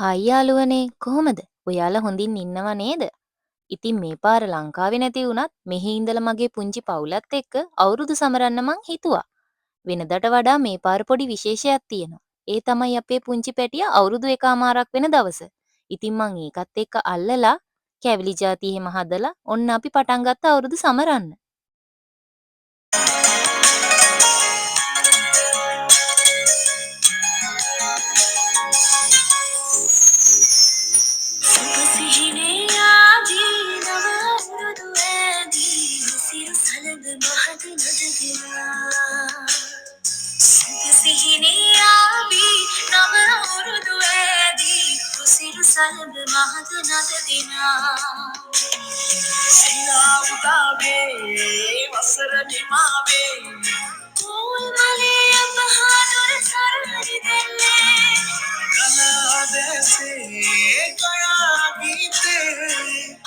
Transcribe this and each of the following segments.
Hi යාළුවනේ කොහොමද? ඔයාලා හොඳින් ඉන්නව නේද? ඉතින් මේ පාර ලංකාවේ නැති වුණත් මෙහි ඉඳලා මගේ පුංචි පවුලත් එක්ක අවුරුදු සමරන්න මං හිතුවා. වෙනදට වඩා මේ පාර පොඩි විශේෂයක් තියෙනවා. ඒ තමයි අපේ පුංචි පැටියා අවුරුදු එකමාරක් වෙන දවස. ඉතින් මං ඒකත් එක්ක අල්ලලා කැවිලි ಜಾති එහෙම හදලා ඔන්න අපි පටන් ගත්ත අවුරුදු සමරන්න. සිහිනේ ආදී නව අවුරුදු ඇදී සිරු සලඳ මහද නදදිනා සිහිනේ ආදී නව අවුරුදු ඇදී සිරු සලඳ මහද නදදිනා සිනා උදාවේ වසර නිමාවේ කෝල් මලේ අපහාදුර සරහරි දෙල්ලේ කලාදැසේ කයා ගීතේ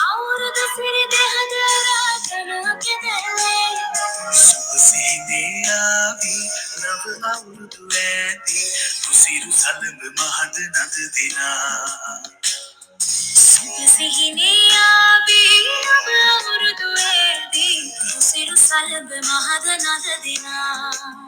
අවුරුදු සිරි දෙහදරා කනක දෙල්ලේ සුබ සිහිනේ ආවි නව අවුරුදු ඇදී උසිරු සලඹ මහද නද දිනා සුබ සිහිනේ ආවි නව අවුරුදු ඇදී උසිරු සලඹ මහද නද දිනා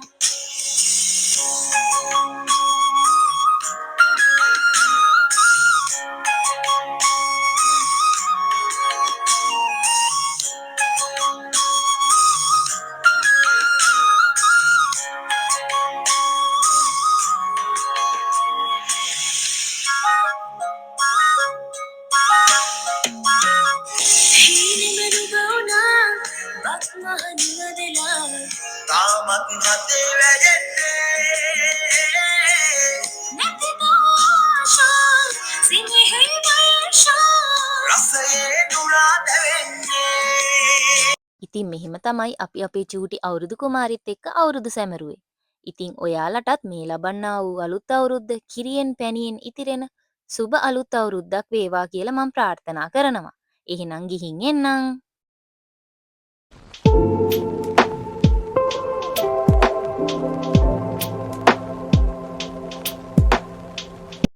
තාමත් හදේ වැජෙන්නේ නැතිව ආශා සිනහේ වර්ෂා රසයේ නුරා දැවෙන්නේ. ඉතින් මෙහෙම තමයි අපි අපේ චූටි අවුරුදු කුමාරිත් එක්ක අවුරුදු සැමරුවේ. ඉතින් ඔයාලටත් මේ ලබන්නා වූ අලුත් අවුරුද්ද කිරියෙන් පැණියෙන් ඉතිරෙන සුබ අලුත් අවුරුද්දක් වේවා කියලා මම ප්‍රාර්ථනා කරනවා. එහෙනම් ගිහින් එන්නම්.